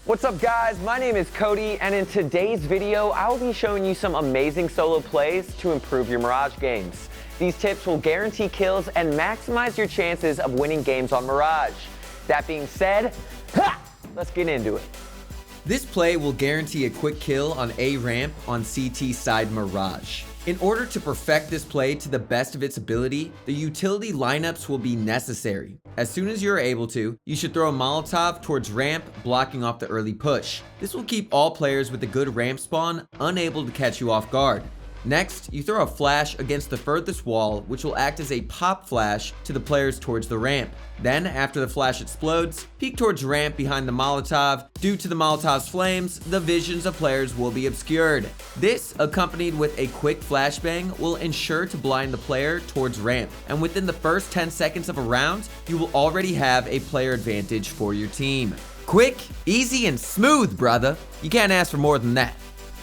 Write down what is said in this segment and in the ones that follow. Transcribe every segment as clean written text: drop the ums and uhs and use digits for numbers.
What's up guys, my name is Cody, and in today's video, I will be showing you some amazing solo plays to improve your Mirage games. These tips will guarantee kills and maximize your chances of winning games on Mirage. That being said, let's get into it. This play will guarantee a quick kill on A ramp on CT side Mirage. In order to perfect this play to the best of its ability, the utility lineups will be necessary. As soon as you're able to, you should throw a Molotov towards ramp, blocking off the early push. This will keep all players with a good ramp spawn unable to catch you off guard. Next, you throw a flash against the furthest wall, which will act as a pop flash to the players towards the ramp. Then, after the flash explodes, peek towards ramp behind the Molotov. Due to the Molotov's flames, the visions of players will be obscured. This, accompanied with a quick flashbang, will ensure to blind the player towards ramp. And within the first 10 seconds of a round, you will already have a player advantage for your team. Quick, easy, and smooth, brother. You can't ask for more than that.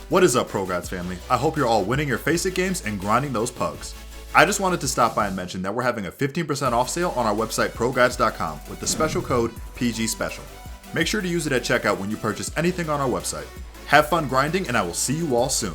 What is up, ProGuides family? I hope you're all winning your Face-It games and grinding those pugs. I just wanted to stop by and mention that we're having a 15% off sale on our website ProGuides.com with the special code PGSPECIAL. Make sure to use it at checkout when you purchase anything on our website. Have fun grinding, and I will see you all soon.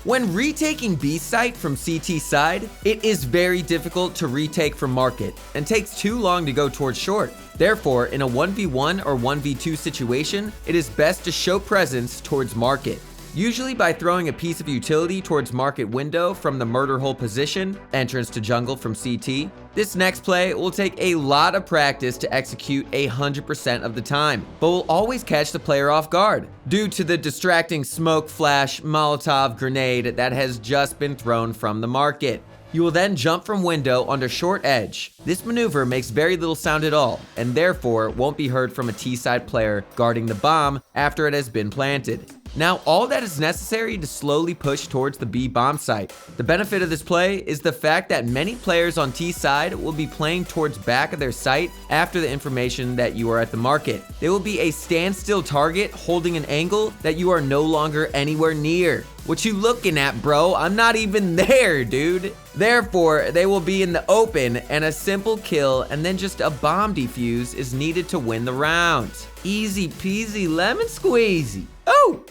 When retaking B site from CT side, it is very difficult to retake from market and takes too long to go towards short. Therefore, in a 1v1 or 1v2 situation, it is best to show presence towards market. Usually by throwing a piece of utility towards market window from the murder hole position, entrance to jungle from CT. This next play will take a lot of practice to execute 100% of the time, but will always catch the player off guard due to the distracting smoke, flash, Molotov, grenade that has just been thrown from the market. You will then jump from window under short edge. This maneuver makes very little sound at all, and therefore won't be heard from a T-side player guarding the bomb after it has been planted. Now, all that is necessary to slowly push towards the B bomb site. The benefit of this play is the fact that many players on T side will be playing towards back of their site after the information that you are at the market. They will be a standstill target holding an angle that you are no longer anywhere near. What you looking at, bro? I'm not even there, dude. Therefore, they will be in the open, and a simple kill and then just a bomb defuse is needed to win the round. Easy peasy lemon squeezy. Oh!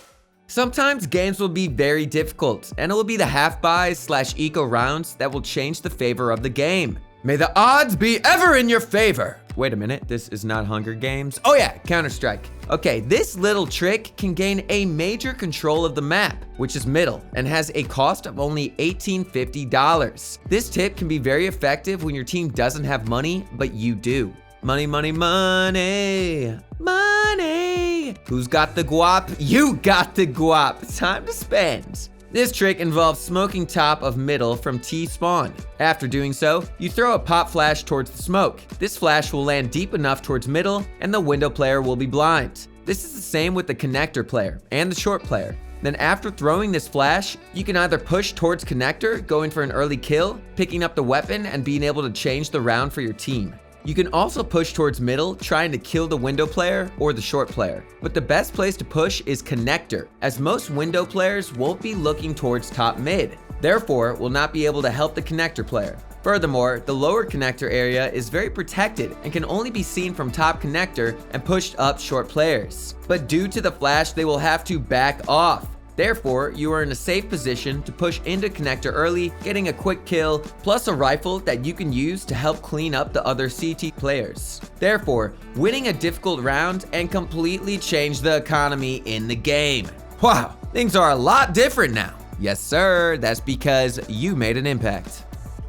Sometimes games will be very difficult, and it will be the half buys / eco rounds that will change the favor of the game. May the odds be ever in your favor. Wait a minute, this is not Hunger Games. Oh yeah, Counter-Strike. Okay, this little trick can gain a major control of the map, which is middle, and has a cost of only $1850. This tip can be very effective when your team doesn't have money, but you do. Money, money, money, money. Who's got the guap? You got the guap. Time to spend. This trick involves smoking top of middle from T spawn. After doing so, you throw a pop flash towards the smoke. This flash will land deep enough towards middle, and the window player will be blind. This is the same with the connector player and the short player. Then after throwing this flash, you can either push towards connector, going for an early kill, picking up the weapon, and being able to change the round for your team. You can also push towards middle, trying to kill the window player or the short player. But the best place to push is connector, as most window players won't be looking towards top mid. Therefore, will not be able to help the connector player. Furthermore, the lower connector area is very protected and can only be seen from top connector and pushed up short players. But due to the flash, they will have to back off. Therefore, you are in a safe position to push into connector early, getting a quick kill, plus a rifle that you can use to help clean up the other CT players. Therefore, winning a difficult round and completely change the economy in the game. Wow, things are a lot different now. Yes sir, that's because you made an impact.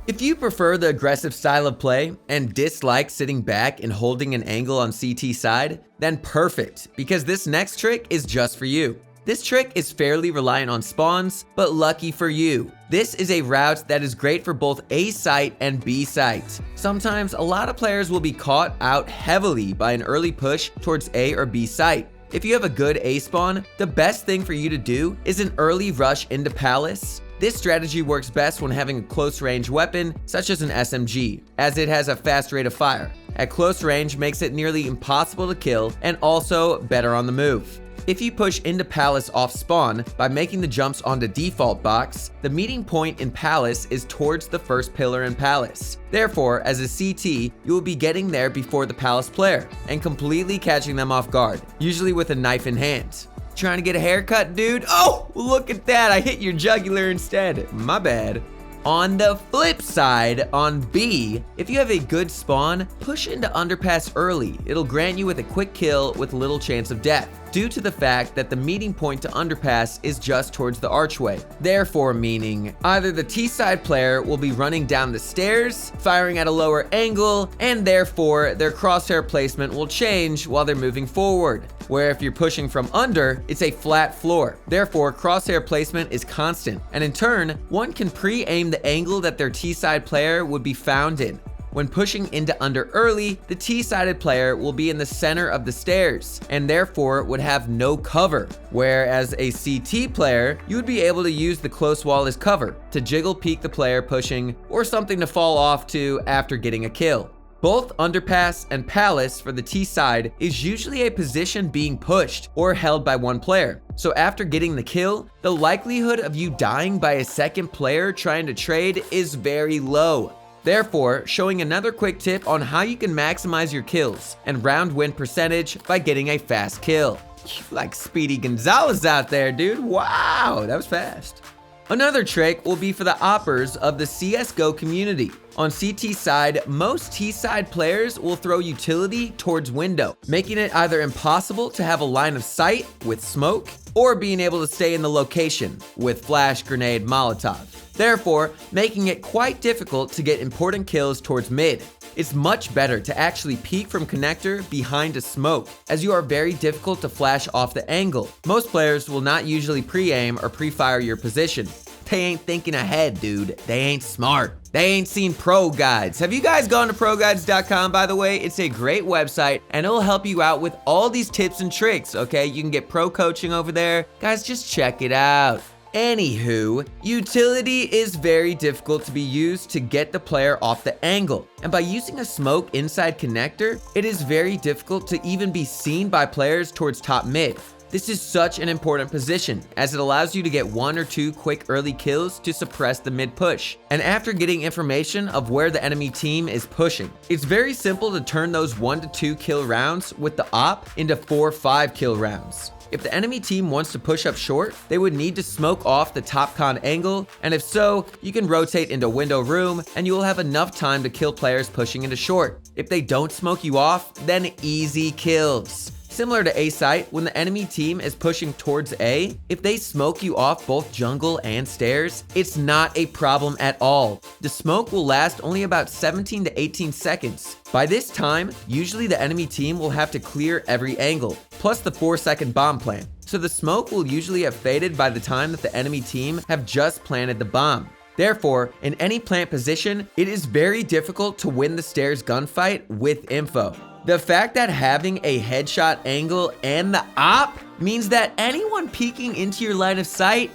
If you prefer the aggressive style of play and dislike sitting back and holding an angle on CT side, then perfect, because this next trick is just for you. This trick is fairly reliant on spawns, but lucky for you, this is a route that is great for both A site and B site. Sometimes a lot of players will be caught out heavily by an early push towards A or B site. If you have a good A spawn, the best thing for you to do is an early rush into Palace. This strategy works best when having a close range weapon, such as an SMG, as it has a fast rate of fire. At close range makes it nearly impossible to kill and also better on the move. If you push into Palace off spawn by making the jumps onto default box, the meeting point in Palace is towards the first pillar in Palace. Therefore, as a CT, you will be getting there before the Palace player and completely catching them off guard, usually with a knife in hand. Trying to get a haircut, dude? Oh, look at that, I hit your jugular instead. My bad. On the flip side, on B, if you have a good spawn, push into underpass early. It'll grant you with a quick kill with little chance of death, due to the fact that the meeting point to underpass is just towards the archway. Therefore meaning, either the T-side player will be running down the stairs, firing at a lower angle, and therefore their crosshair placement will change while they're moving forward. Where if you're pushing from under, it's a flat floor. Therefore, crosshair placement is constant, and in turn, one can pre-aim the angle that their T-side player would be found in. When pushing into under early, the T-sided player will be in the center of the stairs, and therefore would have no cover. Whereas a CT player, you would be able to use the close wall as cover, to jiggle peek the player pushing, or something to fall off to after getting a kill. Both underpass and palace for the T side is usually a position being pushed or held by one player. So after getting the kill, the likelihood of you dying by a second player trying to trade is very low. Therefore, showing another quick tip on how you can maximize your kills and round win percentage by getting a fast kill. You like Speedy Gonzalez out there, dude. Wow, that was fast. Another trick will be for the oppers of the CSGO community. On CT side, most T-side players will throw utility towards window, making it either impossible to have a line of sight with smoke, or being able to stay in the location with flash, grenade, Molotov. Therefore, making it quite difficult to get important kills towards mid. It's much better to actually peek from connector behind a smoke, as you are very difficult to flash off the angle. Most players will not usually pre-aim or pre-fire your position. They ain't thinking ahead, dude. They ain't smart. They ain't seen ProGuides. Have you guys gone to ProGuides.com, by the way? It's a great website, and it'll help you out with all these tips and tricks, okay? You can get pro coaching over there. Guys, just check it out. Anywho, utility is very difficult to be used to get the player off the angle. And by using a smoke inside connector, it is very difficult to even be seen by players towards top mid. This is such an important position, as it allows you to get 1 or 2 quick early kills to suppress the mid push. And after getting information of where the enemy team is pushing, it's very simple to turn those 1 to 2 kill rounds with the op into 4 or 5 kill rounds. If the enemy team wants to push up short, they would need to smoke off the top con angle, and if so, you can rotate into window room and you will have enough time to kill players pushing into short. If they don't smoke you off, then easy kills. Similar to A site, when the enemy team is pushing towards A, if they smoke you off both jungle and stairs, it's not a problem at all. The smoke will last only about 17 to 18 seconds. By this time, usually the enemy team will have to clear every angle, plus the 4-second bomb plant. So the smoke will usually have faded by the time that the enemy team have just planted the bomb. Therefore, in any plant position, it is very difficult to win the stairs gunfight with info. The fact that having a headshot angle and the op means that anyone peeking into your line of sight,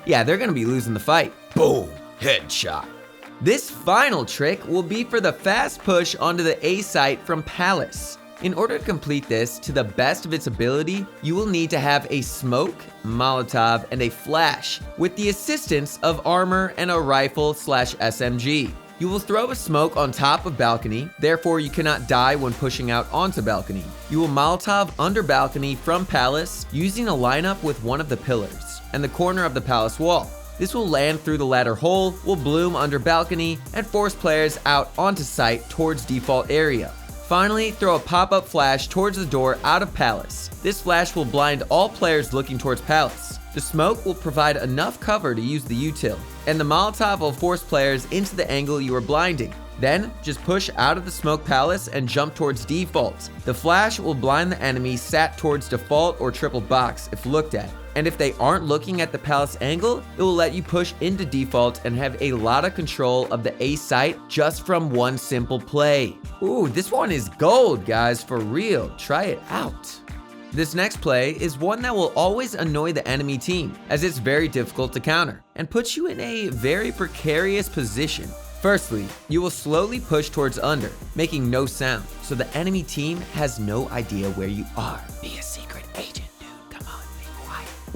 yeah, they're gonna be losing the fight. Boom, headshot. This final trick will be for the fast push onto the A site from Palace. In order to complete this to the best of its ability, you will need to have a smoke, Molotov, and a flash, with the assistance of armor and a rifle/SMG. You will throw a smoke on top of balcony, therefore you cannot die when pushing out onto balcony. You will Molotov under balcony from Palace using a lineup with one of the pillars and the corner of the Palace wall. This will land through the ladder hole, will bloom under balcony, and force players out onto site towards default area. Finally, throw a pop-up flash towards the door out of Palace. This flash will blind all players looking towards Palace. The smoke will provide enough cover to use the util, and the Molotov will force players into the angle you are blinding. Then, just push out of the smoke palace and jump towards default. The flash will blind the enemy sat towards default or triple box if looked at. And if they aren't looking at the palace angle, it will let you push into default and have a lot of control of the A site just from one simple play. Ooh, this one is gold, guys, for real. Try it out. This next play is one that will always annoy the enemy team, as it's very difficult to counter, and puts you in a very precarious position. Firstly, you will slowly push towards under, making no sound, so the enemy team has no idea where you are. Be a secret agent, dude, come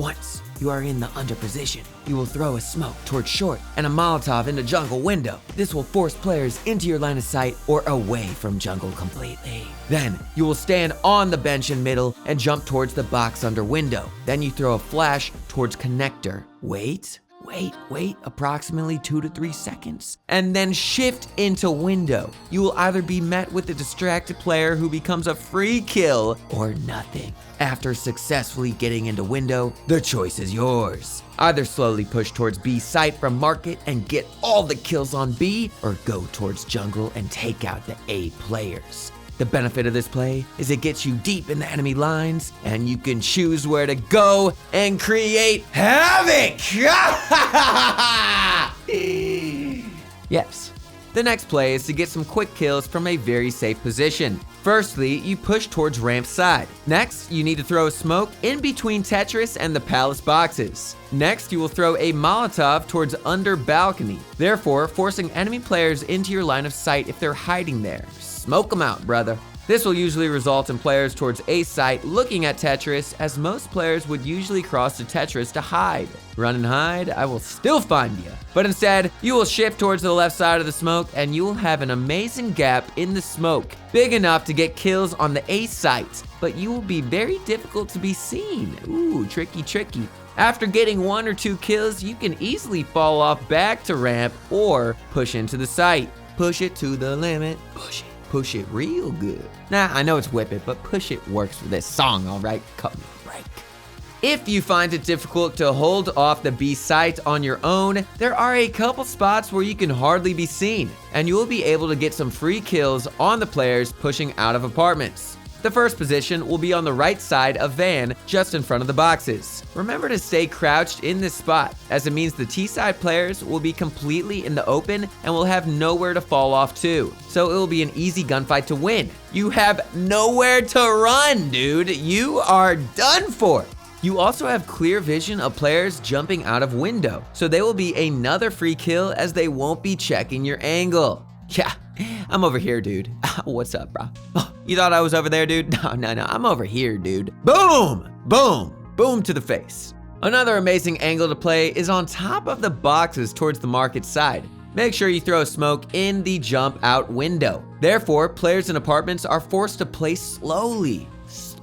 Once you are in the under position, you will throw a smoke towards short and a Molotov into jungle window. This will force players into your line of sight or away from jungle completely. Then you will stand on the bench in middle and jump towards the box under window. Then you throw a flash towards connector. Wait, approximately 2 to 3 seconds, and then shift into window. You will either be met with a distracted player who becomes a free kill or nothing. After successfully getting into window, the choice is yours. Either slowly push towards B site from market and get all the kills on B, or go towards jungle and take out the A players. The benefit of this play is it gets you deep in the enemy lines, and you can choose where to go and create havoc! Yes. The next play is to get some quick kills from a very safe position. Firstly, you push towards ramp side. Next, you need to throw a smoke in between Tetris and the palace boxes. Next, you will throw a Molotov towards under balcony, therefore forcing enemy players into your line of sight if they're hiding there. Smoke them out, brother. This will usually result in players towards A site looking at Tetris, as most players would usually cross to Tetris to hide. Run and hide, I will still find you. But instead, you will shift towards the left side of the smoke and you will have an amazing gap in the smoke, big enough to get kills on the A site, but you will be very difficult to be seen. Ooh, tricky. After getting 1 or 2 kills, you can easily fall off back to ramp or push into the site. Push it to the limit, push it real good. Nah, I know it's whip it, but push it works for this song, all right? Cut me a break. If you find it difficult to hold off the B site on your own, there are a couple spots where you can hardly be seen, and you will be able to get some free kills on the players pushing out of apartments. The first position will be on the right side of van, just in front of the boxes. Remember to stay crouched in this spot, as it means the T-side players will be completely in the open and will have nowhere to fall off to. So it will be an easy gunfight to win. You have nowhere to run, dude. You are done for. You also have clear vision of players jumping out of window, so they will be another free kill as they won't be checking your angle. Yeah, I'm over here, dude. What's up, bro? Oh, you thought I was over there, dude? No, I'm over here, dude. Boom, boom to the face. Another amazing angle to play is on top of the boxes towards the market side. Make sure you throw a smoke in the jump out window. Therefore, players in apartments are forced to play slowly,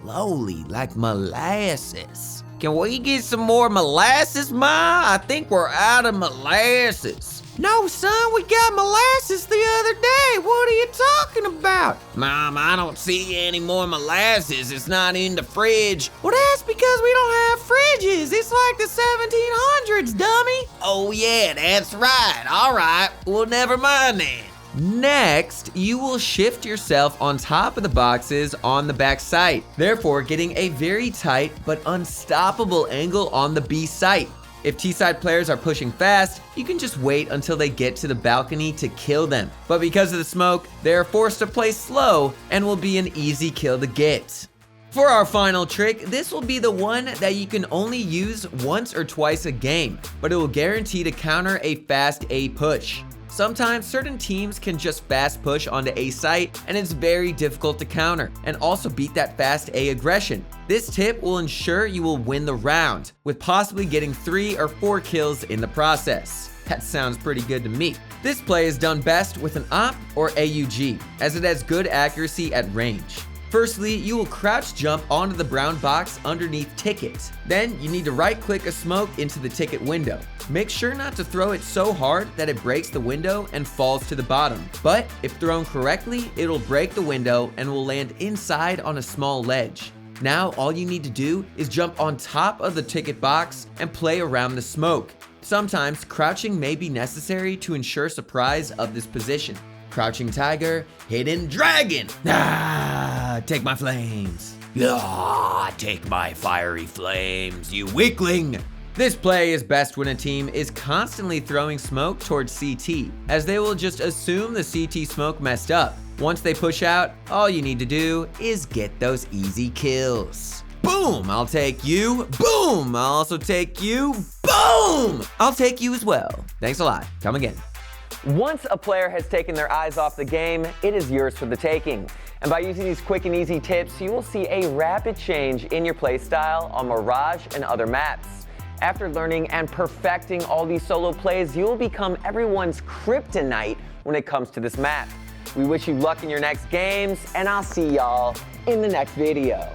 like molasses. Can we get some more molasses, Ma? I think we're out of molasses. No, son, we got molasses the other day. What are you talking about? Mom, I don't see any more molasses. It's not in the fridge. Well, that's because we don't have fridges. It's like the 1700s, dummy. Oh, yeah, that's right. All right, well, never mind then. Next, you will shift yourself on top of the boxes on the back site, therefore getting a very tight but unstoppable angle on the B site. If T-side players are pushing fast, you can just wait until they get to the balcony to kill them. But because of the smoke, they are forced to play slow and will be an easy kill to get. For our final trick, this will be the one that you can only use once or twice a game, but it will guarantee to counter a fast A push. Sometimes certain teams can just fast push onto A site and it's very difficult to counter and also beat that fast A aggression. This tip will ensure you will win the round, with possibly getting 3 or 4 kills in the process. That sounds pretty good to me. This play is done best with an AWP or AUG, as it has good accuracy at range. Firstly, you will crouch jump onto the brown box underneath ticket. Then you need to right click a smoke into the ticket window. Make sure not to throw it so hard that it breaks the window and falls to the bottom. But if thrown correctly, it'll break the window and will land inside on a small ledge. Now all you need to do is jump on top of the ticket box and play around the smoke. Sometimes crouching may be necessary to ensure surprise of this position. Crouching tiger, hidden dragon. Take my flames. Take my fiery flames, you weakling. This play is best when a team is constantly throwing smoke towards CT, as they will just assume the CT smoke messed up. Once they push out, all you need to do is get those easy kills. Boom, I'll take you. Boom, I'll also take you. Boom, I'll take you as well. Thanks a lot. Come again. Once a player has taken their eyes off the game, it is yours for the taking. And by using these quick and easy tips, you will see a rapid change in your playstyle on Mirage and other maps. After learning and perfecting all these solo plays, you will become everyone's kryptonite when it comes to this map. We wish you luck in your next games, and I'll see y'all in the next video.